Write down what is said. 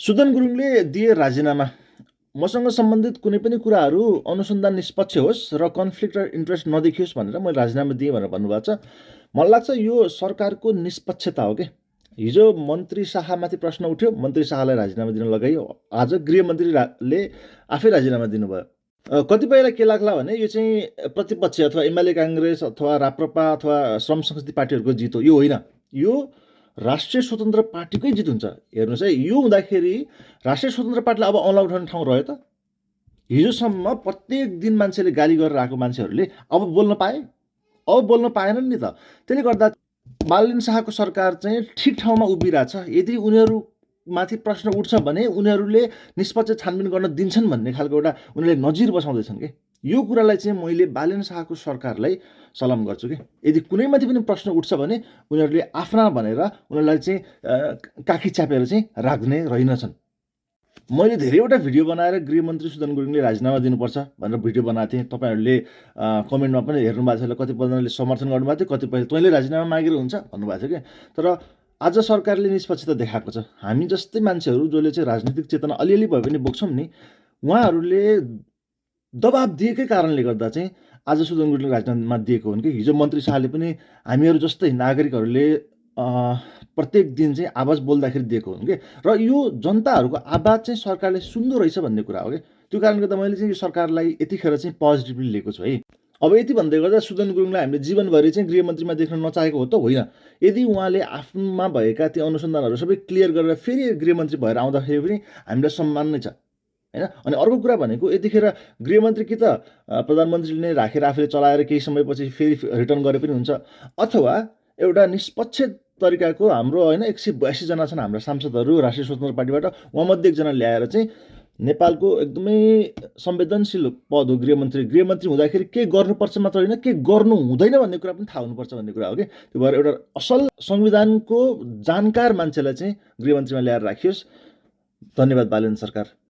सुदन गुरुङले दिए राजीनामा। मसँग सम्बन्धित कुनै पनि कुराहरू अनुसन्धान निष्पक्ष होस् र कन्फ्लिक्ट र इन्ट्रेस्ट नदेखियोस् भनेर मैले राजीनामा दिएँ भनेर भन्नुभएको छ। मलाई लाग्छ यो सरकारको निष्पक्षता हो के। हिजो मन्त्री शाहमाथि प्रश्न उठ्यो, मन्त्री शाहलाई राजीनामा दिन लगाइयो। आज गृहमन्त्रीले आफै राजीनामा दिनुभयो। कतिपयलाई के लाग्ला भने यो चाहिँ प्रतिपक्ष अथवा एमाले काङ्ग्रेस अथवा राप्रपा अथवा श्रम संस्कृति पार्टीहरूको जित हो। यो होइन, यो राष्ट्रिय स्वतन्त्र पार्टीकै जित हुन्छ। हेर्नुहोस् है, यो हुँदाखेरि राष्ट्रिय स्वतन्त्र पार्टीलाई अब औँला उठाउने ठाउँ रह्यो त? हिजोसम्म प्रत्येक दिन मान्छेले गाली गरेर आएको मान्छेहरूले अब बोल्न पाए? अब बोल्न पाएनन् नि त। त्यसले गर्दा बालदेन शाहको सरकार चाहिँ ठिक ठाउँमा उभिरहेछ। यदि उनीहरूमाथि प्रश्न उठ्छ भने उनीहरूले निष्पक्ष छानबिन गर्न दिन्छन् भन्ने खालको एउटा उनीहरूले नजिर बसाउँदैछन् के। यो कुरालाई चाहिँ मैले बालदेन शाहको सरकारलाई सलाम गर्छु कि यदि कुनैमाथि पनि प्रश्न उठ्छ भने उनीहरूले आफ्ना भनेर उनीहरूलाई चाहिँ काखी च्यापेर चाहिँ राख्ने रहेनछन्। मैले धेरैवटा भिडियो बनाएर गृहमन्त्री सुदन गुरुङले राजीनामा दिनुपर्छ भनेर भिडियो बनाएको थिएँ। तपाईँहरूले कमेन्टमा पनि हेर्नु भएको छ, कतिपयले समर्थन गर्नुभएको थियो, कतिपयले तैँले राजीनामा मागेर हुन्छ भन्नुभएको थियो कि। तर आज सरकारले निष्पक्षता देखाएको छ। हामी जस्तै मान्छेहरू जसले चाहिँ राजनीतिक चेतना अलिअलि भए पनि बोक्छौँ नि, उहाँहरूले दबाब दिएकै कारणले गर्दा चाहिँ आज सुदन गुरुङले राजीनामा दिएको हुन् कि। हिजो मन्त्री शाहले पनि हामीहरू जस्तै नागरिकहरूले प्रत्येक दिन चाहिँ आवाज बोल्दाखेरि दिएको हुन् कि। र यो जनताहरूको आवाज चाहिँ सरकारले सुन्दो रहेछ भन्ने कुरा हो कि। त्यो कारणले गर्दा मैले चाहिँ यो सरकारलाई यतिखेर चाहिँ पोजिटिभली लिएको छु है। अब यति भन्दै गर्दा सुदन गुरुङलाई हामीले जीवनभरि चाहिँ गृहमन्त्रीमा देख्न नचाहेको हो त? होइन। यदि उहाँले आफ्नोमा भएका ती अनुसन्धानहरू सबै क्लियर गरेर फेरि गृहमन्त्री भएर आउँदाखेरि पनि हामीलाई सम्मान नै छ, होइन। अनि अर्को कुरा भनेको यतिखेर गृहमन्त्री कि त प्रधानमन्त्रीले नै राखेर आफूले चलाएर केही समयपछि फेरि रिटर्न गरे पनि हुन्छ, अथवा एउटा निष्पक्ष तरिकाको हाम्रो होइन 182 जना छन् हाम्रा सांसदहरू राष्ट्रिय स्वतन्त्र पार्टीबाट, उहाँमध्ये एकजना ल्याएर चाहिँ नेपालको एकदमै संवेदनशील पद हो गृहमन्त्री। गृहमन्त्री हुँदाखेरि के गर्नुपर्छ मात्र होइन, के गर्नु हुँदैन भन्ने कुरा पनि थाहा हुनुपर्छ भन्ने कुरा हो कि। त्यो भएर एउटा असल संविधानको जानकार मान्छेलाई चाहिँ गृहमन्त्रीमा ल्याएर राखियोस्। धन्यवाद बालदेन सरकार।